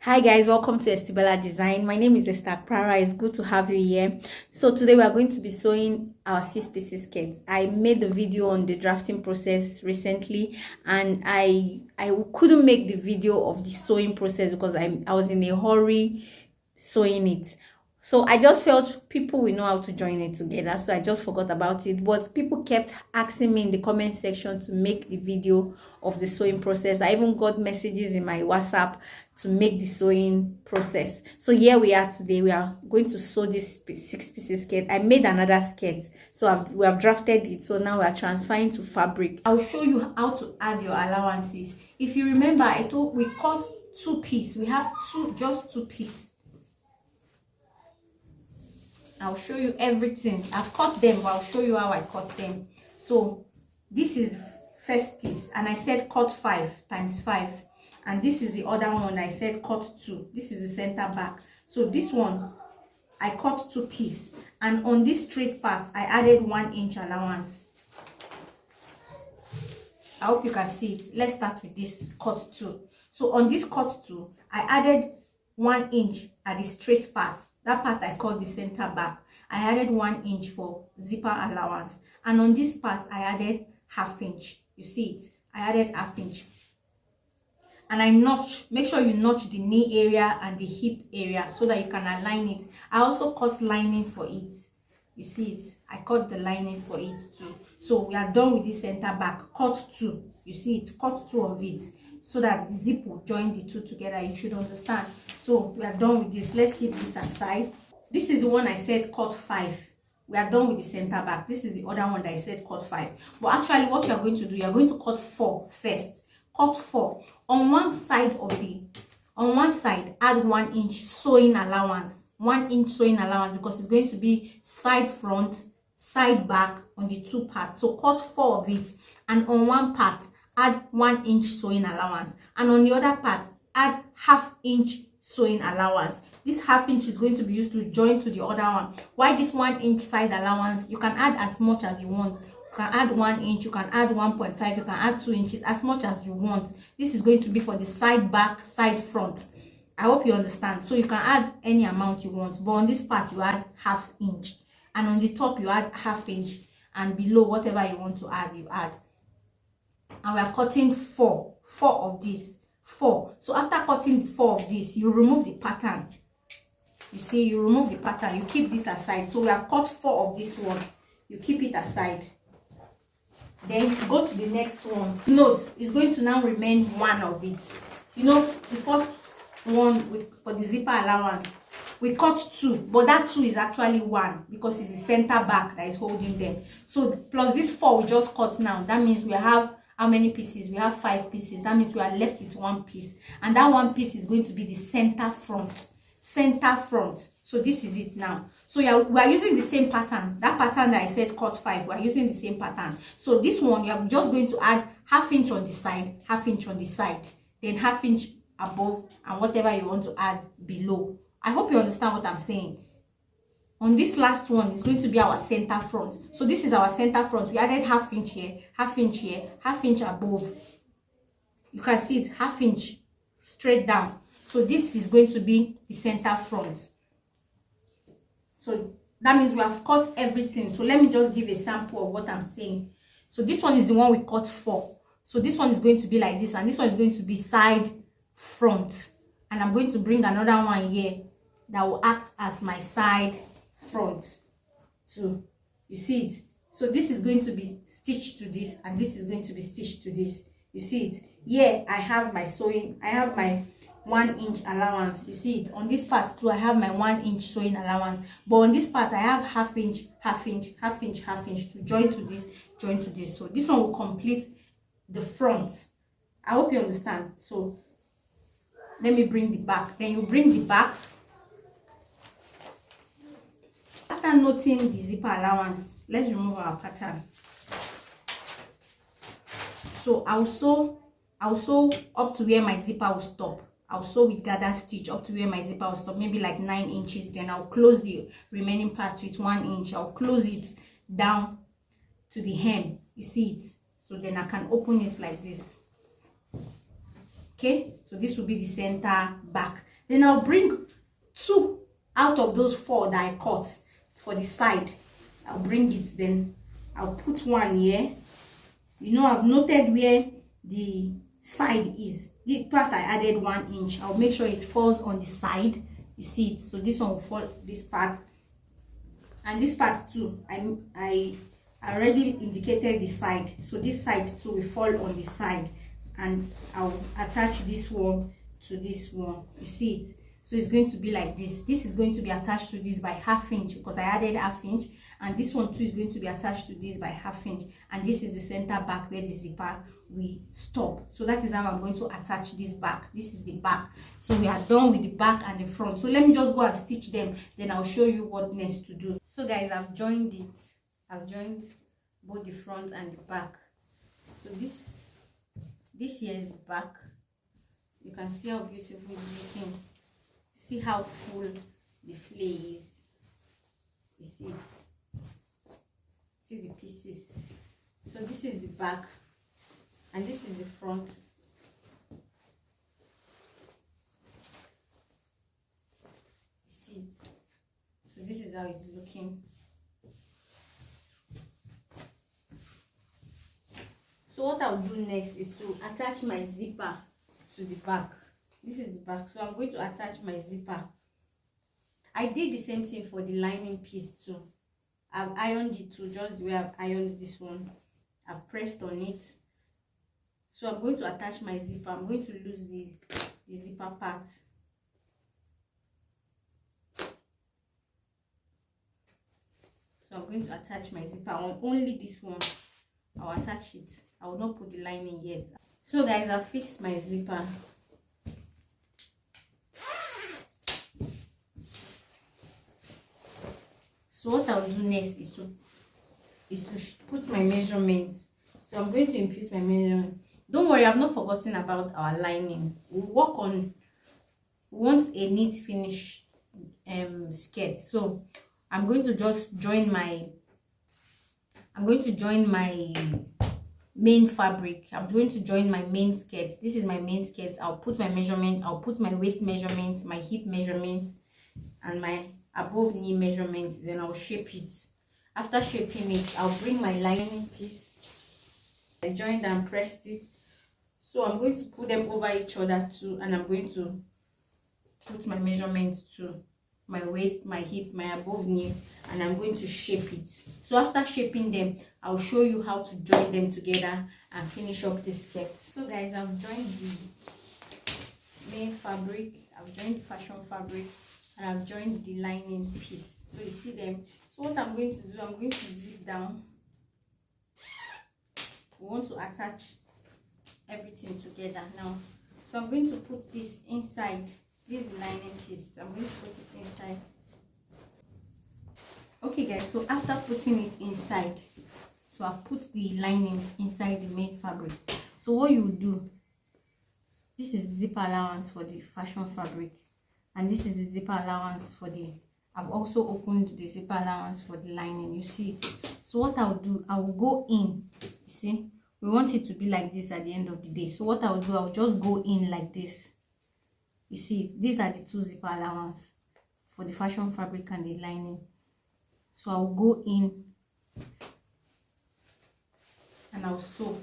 Hi guys, welcome to Estibella Design. My name is Esther Prara. It's good to have you here. So today we are going to be sewing our 6-piece skirt. I made the video on the drafting process recently, and I couldn't make the video of the sewing process because I was in a hurry sewing it. So I just felt people will know how to join it together, so I just forgot about it. But people kept asking me in the comment section to make the video of the sewing process. I even got messages in my WhatsApp to make the sewing process. So here we are today. We are going to sew this 6-piece skirt. I made another skirt, so we have drafted it. So now we are transferring to fabric. I'll show you how to add your allowances. If you remember, we cut 2 pieces. We have just 2 pieces. I'll show you everything. I've cut them, but I'll show you how I cut them. So this is the first piece, and I said cut 5 times 5, and this is the other one. I said cut 2. This is the center back. So this one I cut 2 pieces, and on this straight part I added 1 inch allowance. I hope you can see it. Let's start with this cut 2. So on this cut 2 I added 1 inch at the straight part. That part I call the center back. I added 1 inch for zipper allowance, and on this part I added 1/2 inch. You see it? I added 1/2 inch, and I notch. Make sure you notch the knee area and the hip area so that you can align it. I also cut lining for it. You see it? I cut the lining for it too. So we are done with this center back. Cut 2. You see it? Cut 2 of it so that the zip will join the 2 together. You should understand. So we are done with this. Let's keep this aside. This is the one I said cut 5. We are done with the center back. This is the other one that I said cut 5. But actually what you are going to do, you are going to cut 4 first. Cut 4 on one side add 1 inch sewing allowance. 1 inch sewing allowance, because it's going to be side front, side back on the 2 parts. So cut 4 of it, and on one part add 1 inch sewing allowance, and on the other part add 1/2 inch sewing allowance. This 1/2 inch is going to be used to join to the other one. Why this 1 inch side allowance? You can add as much as you want. You can add 1 inch, you can add 1.5, you can add 2 inches, as much as you want. This is going to be for the side back, side front. I hope you understand. So you can add any amount you want, but on this part you add 1/2 inch, and on the top you add 1/2 inch, and below whatever you want to add, you add. And we are cutting 4 of this. 4. So after cutting 4 of this, you remove the pattern. You see, you remove the pattern, you keep this aside. So we have cut 4 of this one, you keep it aside. Then you go to the next one. Note, it's going to now remain 1 of it. You know, the first one for the zipper allowance, we cut 2, but that 2 is actually 1 because it's the center back that is holding them. So plus this 4 we just cut now, that means we have how many pieces? We have 5 pieces. That means we are left with 1 piece, and that 1 piece is going to be the center front. So this is it now. So yeah, we are using the same pattern. That pattern that I said cut 5, we are using the same pattern. So this one, you are just going to add 1/2 inch on the side, 1/2 inch on the side, then 1/2 inch above, and whatever you want to add below. I hope you understand what I'm saying. On this last one is going to be our center front. So this is our center front. We added 1/2 inch here, 1/2 inch here, 1/2 inch above. You can see it, 1/2 inch straight down. So this is going to be the center front. So that means we have cut everything. So let me just give a sample of what I'm saying. So this one is the one we cut 4. So this one is going to be like this, and this one is going to be side front. And I'm going to bring another one here that will act as my side front too. You see it? So this is going to be stitched to this, and this is going to be stitched to this. You see it? Here I have my sewing, I have my 1 inch allowance. You see it? On this part too, I have my 1 inch sewing allowance, but on this part I have 1/2 inch, 1/2 inch, 1/2 inch, 1/2 inch to join to this, join to this. So this one will complete the front. I hope you understand. So let me bring the back. Then you bring the back. After noting the zipper allowance, let's remove our pattern. So I'll sew up to where my zipper will stop. I'll sew with gather stitch up to where my zipper will stop, maybe like 9 inches. Then I'll close the remaining part with 1 inch. I'll close it down to the hem. You see it? So then I can open it like this. Okay, so this will be the center back. Then I'll bring 2 out of those 4 that I cut for the side. I'll bring it, then I'll put 1 here. You know, I've noted where the side is. The part I added 1 inch. I'll make sure it falls on the side. You see it. So this one will fall this part, and this part too. I already indicated the side, so this side too will fall on the side, and I'll attach this one to this one. You see it. So it's going to be like this. This is going to be attached to this by 1/2 inch because I added 1/2 inch, and this one too is going to be attached to this by 1/2 inch, and this is the center back where the zipper will stop. So that is how I'm going to attach this back. This is the back. So we are done with the back and the front. So let me just go and stitch them, then I'll show you what next to do. So guys, I've joined it. I've joined both the front and the back. So this here is the back. You can see how beautiful it's looking. See how full the fillet is. You see it. See the pieces. So this is the back, and this is the front. You see it. So this is how it's looking. So what I'll do next is to attach my zipper to the back. This is the back, so I'm going to attach my zipper. I did the same thing for the lining piece too. I've ironed it too, just the way I've ironed this one. I've pressed on it. So I'm going to attach my zipper. I'm going to lose the zipper part. So I'm going to attach my zipper on only this one. I'll attach it. I will not put the lining yet. So guys, I've fixed my zipper. So what I'll do next is to put my measurement. So I'm going to input my measurement. Don't worry, I've not forgotten about our lining. We want a neat finish skirt. So I'm going to just join my main fabric. I'm going to join my main skirt. This is my main skirt. I'll put my measurement. I'll put my waist measurement, my hip measurement, and my above knee measurement. Then I'll shape it. After shaping it, I'll bring my lining piece. I joined and pressed it. So I'm going to put them over each other too, and I'm going to put my measurement to my waist, my hip, my above knee, and I'm going to shape it. So after shaping them, I'll show you how to join them together and finish up this skirt. So guys, I've joined the main fabric, I've joined the fashion fabric, and I've joined the lining piece. So you see them. So what I'm going to do, I'm going to zip down. We want to attach everything together now. So I'm going to put this inside. This is the lining piece. I'm going to put it inside. Okay guys, so after putting it inside, so I've put the lining inside the main fabric. So what you do, this is zipper allowance for the fashion fabric, and this is the zipper allowance for the, I've also opened the zipper allowance for the lining. You see it. So what I'll do, I will go in. You see, we want it to be like this at the end of the day. So what I'll do, I'll just go in like this. You see, these are the 2 zipper allowance for the fashion fabric and the lining. So I'll go in and I'll sew.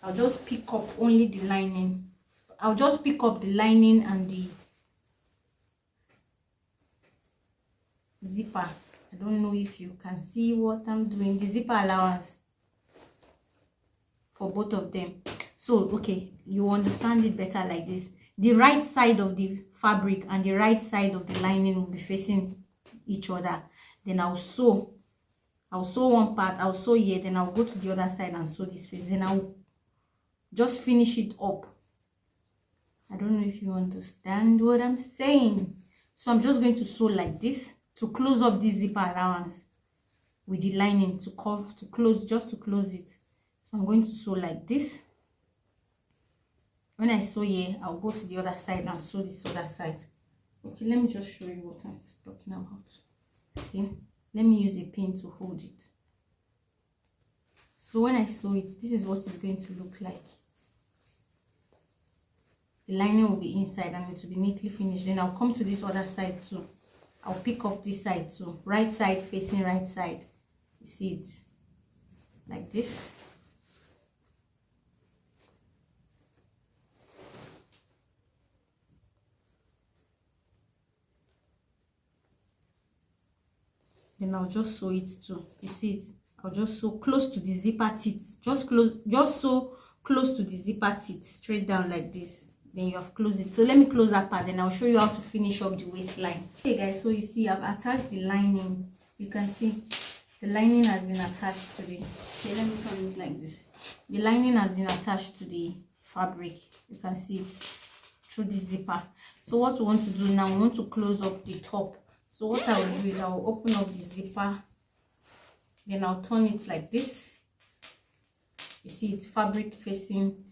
I'll just pick up only the lining. I'll just pick up the lining and the zipper. I don't know if you can see what I'm doing. The zipper allowance for both of them. So okay, you understand it better like this. The right side of the fabric and the right side of the lining will be facing each other. Then I'll sew one part, I'll sew here, then I'll go to the other side and sew this piece. Then I'll just finish it up. I don't know if you understand what I'm saying. So I'm just going to sew like this to close up this zipper allowance with the lining, to close it. So I'm going to sew like this. When I sew here, I'll go to the other side and sew this other side. Okay, let me just show you what I'm talking about. See, let me use a pin to hold it. So when I sew it, this is what it's going to look like. the lining will be inside and it will be neatly finished. Then I'll come to this other side too. I'll pick up this side too, right side facing right side. You see it like this. Then I'll just sew it too. You see it? I'll just sew close to the zipper teeth. Just sew close to the zipper teeth, straight down like this. Then you have closed it. So let me close that part, then I'll show you how to finish up the waistline. Okay guys, so you see I've attached the lining. You can see the lining has been attached to the, okay, let me turn it like this. The lining has been attached to the fabric. You can see it through the zipper. So what we want to do now, we want to close up the top. So what I will do is I will open up the zipper, then I'll turn it like this. You see it's fabric facing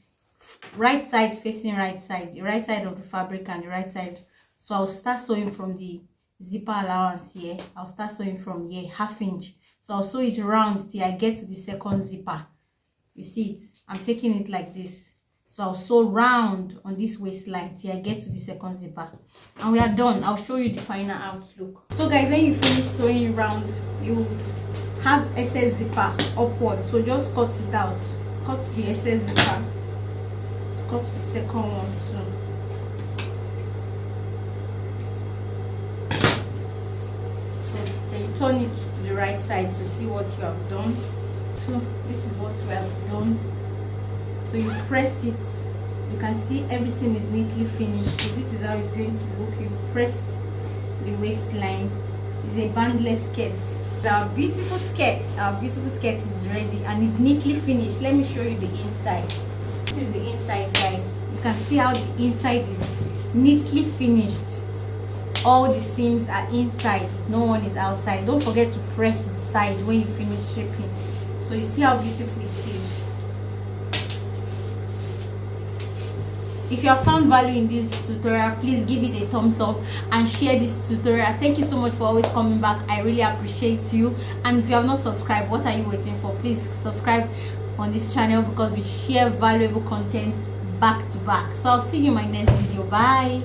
right side, facing right side, the right side of the fabric and the right side. So I'll start sewing from the zipper allowance here. I'll start sewing from here, 1/2 inch. So I'll sew it round till I get to the second zipper. You see it? I'm taking it like this. So I'll sew round on this waistline till I get to the second zipper. And we are done. I'll show you the final outlook. So guys, when you finish sewing round, you have excess zipper upward. So just cut it out. Cut the excess zipper. Cut the second one too. So then you turn it to the right side to see what you have done. So this is what we have done. So you press it, you can see everything is neatly finished. So this is how it's going to look. You press the waistline. It's a bandless skirt. Our beautiful skirt is ready and is neatly finished. Let me show you the inside. This is the inside, guys. You can see how the inside is neatly finished. All the seams are inside, no one is outside. Don't forget to press the side when you finish shaping. So you see how beautiful it is. If you have found value in this tutorial, please give it a thumbs up and share this tutorial. Thank you so much for always coming back. I really appreciate you. And if you have not subscribed, what are you waiting for? Please subscribe on this channel because we share valuable content back to back. So I'll see you in my next video. Bye.